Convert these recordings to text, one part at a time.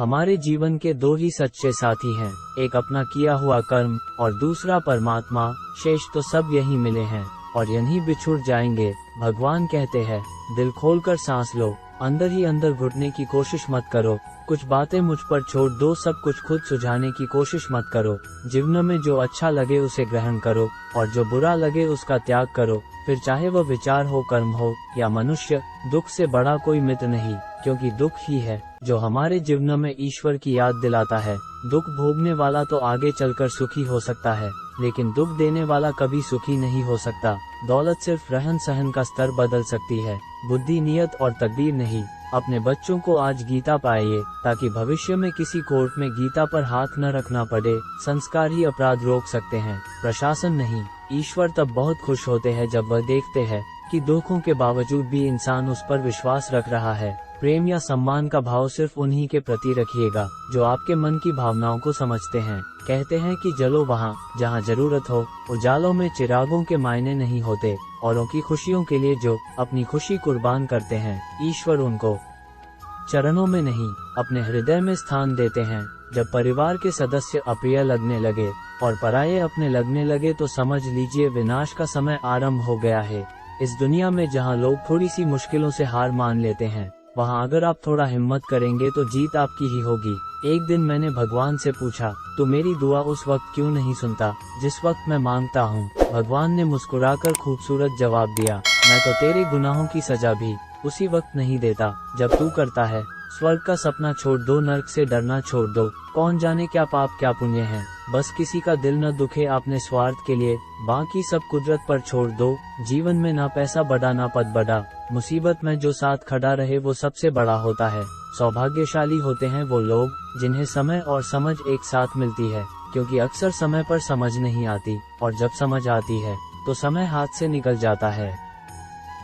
हमारे जीवन के दो ही सच्चे साथी हैं, एक अपना किया हुआ कर्म और दूसरा परमात्मा। शेष तो सब यही मिले हैं और यहीं बिछुड़ जाएंगे। भगवान कहते हैं, दिल खोलकर सांस लो, अंदर ही अंदर घुटने की कोशिश मत करो। कुछ बातें मुझ पर छोड़ दो, सब कुछ खुद सुझाने की कोशिश मत करो। जीवन में जो अच्छा लगे उसे ग्रहण करो और जो बुरा लगे उसका त्याग करो। फिर चाहे वह विचार हो, कर्म हो या मनुष्य, दुख से बड़ा कोई मित्र नहीं, क्योंकि दुख ही है जो हमारे जीवन में ईश्वर की याद दिलाता है। दुख भोगने वाला तो आगे चलकर सुखी हो सकता है, लेकिन दुख देने वाला कभी सुखी नहीं हो सकता। दौलत सिर्फ रहन सहन का स्तर बदल सकती है, बुद्धि, नियत और तकदीर नहीं। अपने बच्चों को आज गीता पाइए, ताकि भविष्य में किसी कोर्ट में गीता पर हाथ न रखना पड़े। संस्कार ही अपराध रोक सकते हैं, प्रशासन नहीं। ईश्वर तब बहुत खुश होते हैं जब वह देखते हैं कि दुखों के बावजूद भी इंसान उस पर विश्वास रख रहा है। प्रेम या सम्मान का भाव सिर्फ उन्हीं के प्रति रखिएगा जो आपके मन की भावनाओं को समझते हैं। कहते हैं कि जलो वहाँ जहाँ जरूरत हो। उजालों में चिरागों के मायने नहीं होते, औरों की खुशियों के लिए जो अपनी खुशी कुर्बान करते हैं, ईश्वर उनको चरणों में नहीं, अपने हृदय में स्थान देते हैं। जब परिवार के सदस्य अप्रिय लगने लगे और पराये अपने लगने लगे तो समझ लीजिए विनाश का समय आरंभ हो गया है। इस दुनिया में जहाँ लोग थोड़ी सी मुश्किलों से हार मान लेते हैं, वहाँ अगर आप थोड़ा हिम्मत करेंगे तो जीत आपकी ही होगी। एक दिन मैंने भगवान से पूछा, तू मेरी दुआ उस वक्त क्यों नहीं सुनता जिस वक्त मैं मांगता हूँ? भगवान ने मुस्कुराकर खूबसूरत जवाब दिया, मैं तो तेरे गुनाहों की सजा भी उसी वक्त नहीं देता जब तू करता है। स्वर्ग का सपना छोड़ दो, नर्क से डरना छोड़ दो। कौन जाने क्या पाप क्या पुण्य है, बस किसी का दिल न दुखे आपने स्वार्थ के लिए। बाकी सब कुदरत पर छोड़ दो। जीवन में ना पैसा बड़ा ना पद बड़ा, मुसीबत में जो साथ खड़ा रहे वो सबसे बड़ा होता है। सौभाग्यशाली होते हैं वो लोग जिन्हें समय और समझ एक साथ मिलती है, क्योंकि अक्सर समय पर समझ नहीं आती और जब समझ आती है तो समय हाथ से निकल जाता है।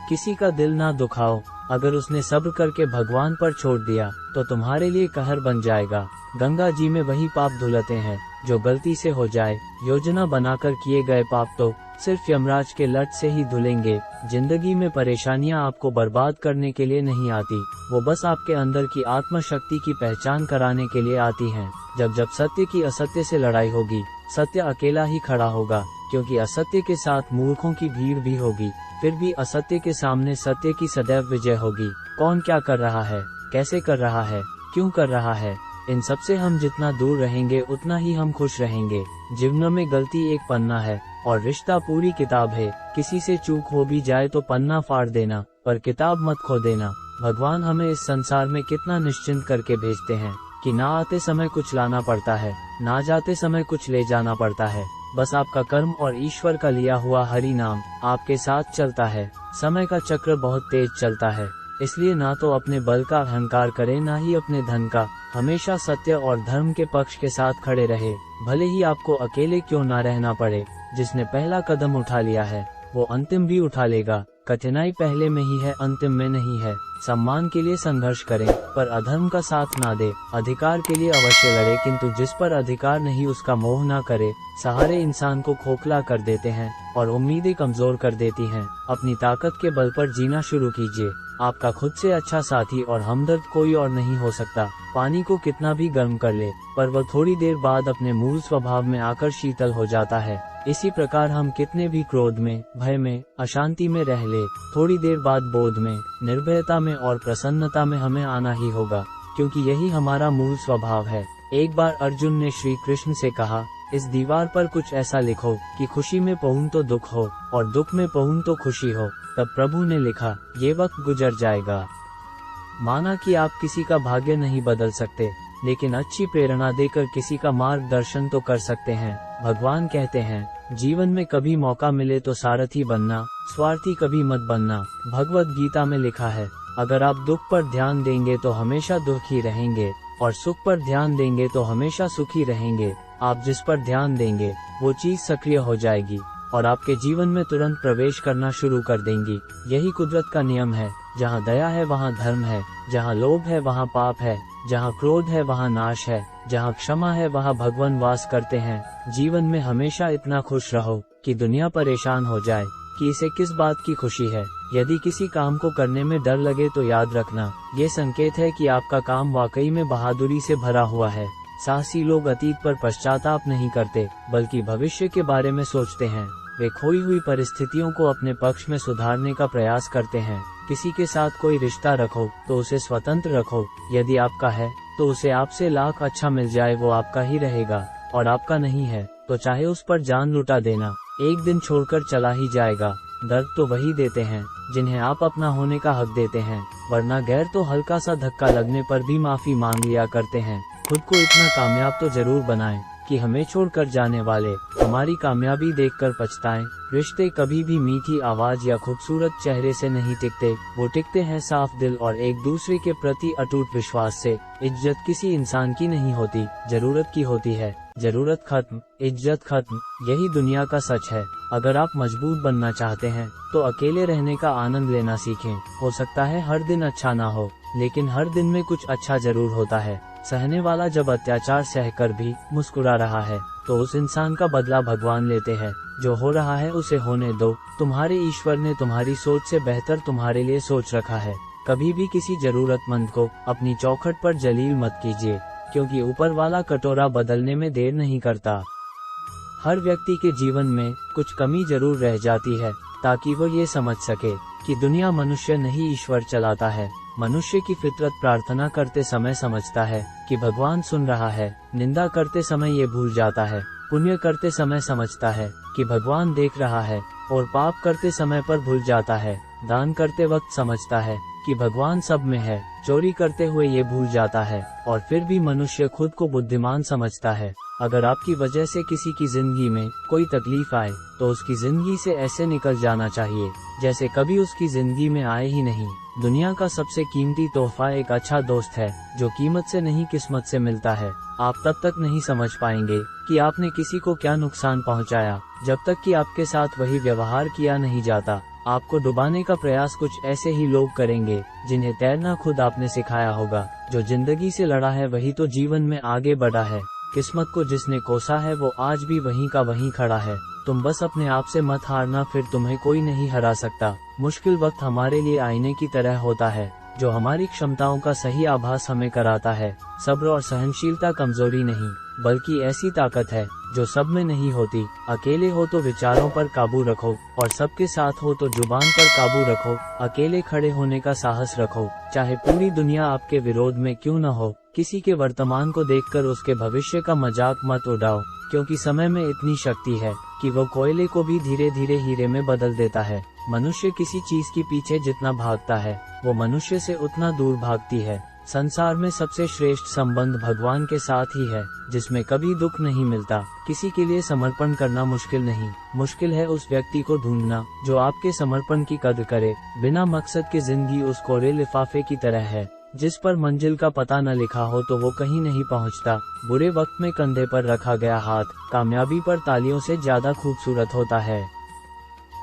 किसी का दिल ना दुखाओ, अगर उसने सब्र करके भगवान पर छोड़ दिया तो तुम्हारे लिए कहर बन जाएगा। गंगा जी में वही पाप धुलते हैं जो गलती से हो जाए। योजना बनाकर किए गए पाप तो सिर्फ यमराज के लट से ही धुलेंगे। जिंदगी में परेशानियां आपको बर्बाद करने के लिए नहीं आती, वो बस आपके अंदर की आत्मशक्ति की पहचान कराने के लिए आती हैं। जब जब सत्य की असत्य से लड़ाई होगी, सत्य अकेला ही खड़ा होगा, क्योंकि असत्य के साथ मूर्खों की भीड़ भी होगी। फिर भी असत्य के सामने सत्य की सदैव विजय होगी। कौन क्या कर रहा है, कैसे कर रहा है, क्यों कर रहा है, इन सब से हम जितना दूर रहेंगे उतना ही हम खुश रहेंगे। जीवन में गलती एक पन्ना है और रिश्ता पूरी किताब है। किसी से चूक हो भी जाए तो पन्ना फाड़ देना, पर किताब मत खो देना। भगवान हमें इस संसार में कितना निश्चिंत करके भेजते हैं कि ना आते समय कुछ लाना पड़ता है, ना जाते समय कुछ ले जाना पड़ता है। बस आपका कर्म और ईश्वर का लिया हुआ हरि नाम आपके साथ चलता है। समय का चक्र बहुत तेज चलता है, इसलिए ना तो अपने बल का अहंकार करें, ना ही अपने धन का। हमेशा सत्य और धर्म के पक्ष के साथ खड़े रहे, भले ही आपको अकेले क्यों ना रहना पड़े। जिसने पहला कदम उठा लिया है वो अंतिम भी उठा लेगा। कठिनाई पहले में ही है, अंतिम में नहीं है। सम्मान के लिए संघर्ष करें, पर अधर्म का साथ ना दे। अधिकार के लिए अवश्य लड़े, किंतु जिस पर अधिकार नहीं उसका मोह ना करे। सहारे इंसान को खोखला कर देते हैं और उम्मीदें कमजोर कर देती हैं। अपनी ताकत के बल पर जीना शुरू कीजिए। आपका खुद से अच्छा साथी और हमदर्द कोई और नहीं हो सकता। पानी को कितना भी गर्म कर ले, पर वह थोड़ी देर बाद अपने मूल स्वभाव में आकर शीतल हो जाता है। इसी प्रकार हम कितने भी क्रोध में, भय में, अशांति में रह ले, थोड़ी देर बाद बोध में, निर्भयता में और प्रसन्नता में हमें आना ही होगा, क्योंकि यही हमारा मूल स्वभाव है। एक बार अर्जुन ने श्री कृष्ण से कहा, इस दीवार पर कुछ ऐसा लिखो कि खुशी में पहुँ तो दुख हो और दुख में पहुँ तो खुशी हो। तब प्रभु ने लिखा, ये वक्त गुजर जाएगा। माना कि आप किसी का भाग्य नहीं बदल सकते, लेकिन अच्छी प्रेरणा देकर किसी का मार्गदर्शन तो कर सकते हैं। भगवान कहते हैं, जीवन में कभी मौका मिले तो सारथी बनना, स्वार्थी कभी मत बनना। भगवत गीता में लिखा है, अगर आप दुख पर ध्यान देंगे तो हमेशा दुखी रहेंगे और सुख पर ध्यान देंगे तो हमेशा सुखी रहेंगे। आप जिस पर ध्यान देंगे वो चीज सक्रिय हो जाएगी और आपके जीवन में तुरंत प्रवेश करना शुरू कर देंगी। यही कुदरत का नियम है। जहाँ दया है वहाँ धर्म है, जहाँ लोभ है वहाँ पाप है, जहाँ क्रोध है वहाँ नाश है, जहाँ क्षमा है वहाँ भगवान वास करते हैं। जीवन में हमेशा इतना खुश रहो कि दुनिया परेशान हो जाए, कि इसे किस बात की खुशी है। यदि किसी काम को करने में डर लगे तो याद रखना, ये संकेत है कि आपका काम वाकई में बहादुरी से भरा हुआ है। साहसी लोग अतीत पर पश्चाताप नहीं करते, बल्कि भविष्य के बारे में सोचते हैं। वे खोई हुई परिस्थितियों को अपने पक्ष में सुधारने का प्रयास करते हैं। किसी के साथ कोई रिश्ता रखो तो उसे स्वतंत्र रखो। यदि आपका है तो उसे आपसे लाख अच्छा मिल जाए वो आपका ही रहेगा, और आपका नहीं है तो चाहे उस पर जान लुटा देना, एक दिन छोड़कर चला ही जाएगा। दर्द तो वही देते हैं जिन्हें आप अपना होने का हक देते हैं, वरना गैर तो हल्का सा धक्का लगने पर भी माफी मांग लिया करते हैं। खुद को इतना कामयाब तो जरूर बनाएं कि हमें छोड़कर जाने वाले हमारी कामयाबी देखकर पछताएं। रिश्ते कभी भी मीठी आवाज या खूबसूरत चेहरे से नहीं टिकते, वो टिकते हैं साफ दिल और एक दूसरे के प्रति अटूट विश्वास से। इज्जत किसी इंसान की नहीं होती, जरूरत की होती है। जरूरत खत्म, इज्जत खत्म, यही दुनिया का सच है। अगर आप मजबूत बनना चाहते हैं तो अकेले रहने का आनंद लेना सीखें। हो सकता है हर दिन अच्छा ना हो, लेकिन हर दिन में कुछ अच्छा जरूर होता है। सहने वाला जब अत्याचार सहकर भी मुस्कुरा रहा है तो उस इंसान का बदला भगवान लेते हैं। जो हो रहा है उसे होने दो, तुम्हारे ईश्वर ने तुम्हारी सोच से बेहतर तुम्हारे लिए सोच रखा है। कभी भी किसी जरूरतमंद को अपनी चौखट पर जलील मत कीजिए, क्योंकि ऊपर वाला कटोरा बदलने में देर नहीं करता। हर व्यक्ति के जीवन में कुछ कमी जरूर रह जाती है, ताकि वो ये समझ सके कि दुनिया मनुष्य नहीं ईश्वर चलाता है। मनुष्य की फितरत प्रार्थना करते समय समझता है कि भगवान सुन रहा है, निंदा करते समय ये भूल जाता है, पुण्य करते समय समझता है कि भगवान देख रहा है, और पाप करते समय पर भूल जाता है। दान करते वक्त समझता है कि भगवान सब में है, चोरी करते हुए ये भूल जाता है, और फिर भी मनुष्य खुद को बुद्धिमान समझता है। अगर आपकी वजह से किसी की जिंदगी में कोई तकलीफ आए तो उसकी जिंदगी से ऐसे निकल जाना चाहिए जैसे कभी उसकी जिंदगी में आए ही नहीं। दुनिया का सबसे कीमती तोहफा एक अच्छा दोस्त है, जो कीमत से नहीं किस्मत से मिलता है। आप तब तक नहीं समझ पाएंगे कि आपने किसी को क्या नुकसान पहुंचाया, जब तक कि आपके साथ वही व्यवहार किया नहीं जाता। आपको डुबाने का प्रयास कुछ ऐसे ही लोग करेंगे जिन्हें तैरना खुद आपने सिखाया होगा। जो जिंदगी से लड़ा है वही तो जीवन में आगे बढ़ा है। किस्मत को जिसने कोसा है वो आज भी वहीं का वहीं खड़ा है। तुम बस अपने आप से मत हारना, फिर तुम्हें कोई नहीं हरा सकता। मुश्किल वक्त हमारे लिए आईने की तरह होता है, जो हमारी क्षमताओं का सही आभास हमें कराता है। सब्र और सहनशीलता कमजोरी नहीं, बल्कि ऐसी ताकत है जो सब में नहीं होती। अकेले हो तो विचारों पर काबू रखो, और सबके साथ हो तो जुबान पर काबू रखो। अकेले खड़े होने का साहस रखो, चाहे पूरी दुनिया आपके विरोध में क्यों न हो। किसी के वर्तमान को देखकर उसके भविष्य का मजाक मत उड़ाओ, क्योंकि समय में इतनी शक्ति है कि वो कोयले को भी धीरे धीरे हीरे में बदल देता है। मनुष्य किसी चीज के पीछे जितना भागता है वो मनुष्य से उतना दूर भागती है। संसार में सबसे श्रेष्ठ संबंध भगवान के साथ ही है, जिसमें कभी दुख नहीं मिलता। किसी के लिए समर्पण करना मुश्किल नहीं, मुश्किल है उस व्यक्ति को ढूंढना जो आपके समर्पण की कद्र करे। बिना मकसद की जिंदगी उस कोरे लिफाफे की तरह है जिस पर मंजिल का पता न लिखा हो तो वो कहीं नहीं पहुंचता। बुरे वक्त में कंधे पर रखा गया हाथ कामयाबी पर तालियों से ज्यादा खूबसूरत होता है।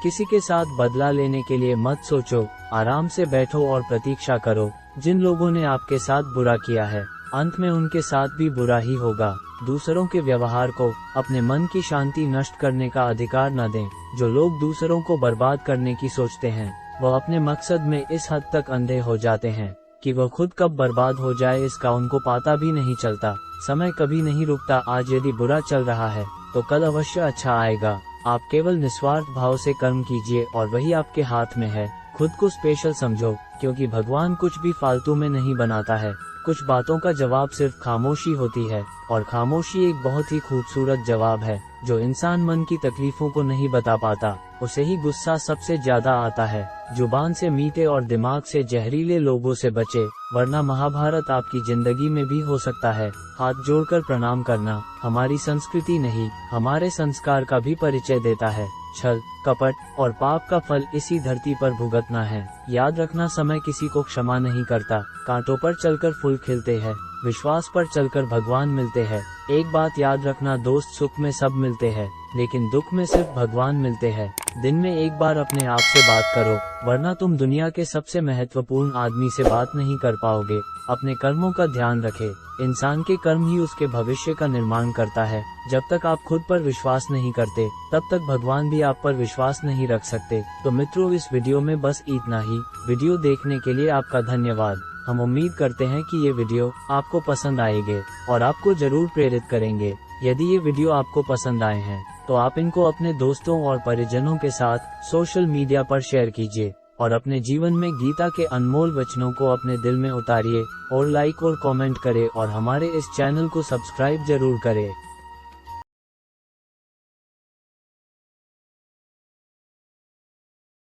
किसी के साथ बदला लेने के लिए मत सोचो, आराम से बैठो और प्रतीक्षा करो। जिन लोगों ने आपके साथ बुरा किया है, अंत में उनके साथ भी बुरा ही होगा। दूसरों के व्यवहार को अपने मन की शांति नष्ट करने का अधिकार न दें। जो लोग दूसरों को बर्बाद करने की सोचते हैं, वह अपने मकसद में इस हद तक अंधे हो जाते हैं कि वह खुद कब बर्बाद हो जाए इसका उनको पता भी नहीं चलता। समय कभी नहीं रुकता, आज यदि बुरा चल रहा है तो कल अवश्य अच्छा आएगा। आप केवल निस्वार्थ भाव से कर्म कीजिए और वही आपके हाथ में है। खुद को स्पेशल समझो, क्योंकि भगवान कुछ भी फालतू में नहीं बनाता है। कुछ बातों का जवाब सिर्फ खामोशी होती है, और खामोशी एक बहुत ही खूबसूरत जवाब है। जो इंसान मन की तकलीफों को नहीं बता पाता, उसे ही गुस्सा सबसे ज्यादा आता है। जुबान से मीठे और दिमाग से जहरीले लोगों से बचे, वरना महाभारत आपकी जिंदगी में भी हो सकता है। हाथ जोड़कर प्रणाम करना हमारी संस्कृति नहीं, हमारे संस्कार का भी परिचय देता है। छल, कपट और पाप का फल इसी धरती पर भुगतना है। याद रखना, समय किसी को क्षमा नहीं करता। कांटों पर चलकर फूल खिलते हैं, विश्वास पर चलकर भगवान मिलते हैं। एक बात याद रखना, दोस्त सुख में सब मिलते हैं, लेकिन दुख में सिर्फ भगवान मिलते हैं। दिन में एक बार अपने आप से बात करो, वरना तुम दुनिया के सबसे महत्वपूर्ण आदमी से बात नहीं कर पाओगे। अपने कर्मों का ध्यान रखें। इंसान के कर्म ही उसके भविष्य का निर्माण करता है। जब तक आप खुद पर विश्वास नहीं करते, तब तक भगवान भी आप पर विश्वास नहीं रख सकते। तो मित्रों, इस वीडियो में बस इतना ही। वीडियो देखने के लिए आपका धन्यवाद। हम उम्मीद करते हैं कि ये वीडियो आपको पसंद आएंगे और आपको जरूर प्रेरित करेंगे। यदि ये वीडियो आपको पसंद आए हैं, तो आप इनको अपने दोस्तों और परिजनों के साथ सोशल मीडिया पर शेयर कीजिए और अपने जीवन में गीता के अनमोल वचनों को अपने दिल में उतारिए और लाइक और कमेंट करें और हमारे इस चैनल को सब्सक्राइब जरूर करें।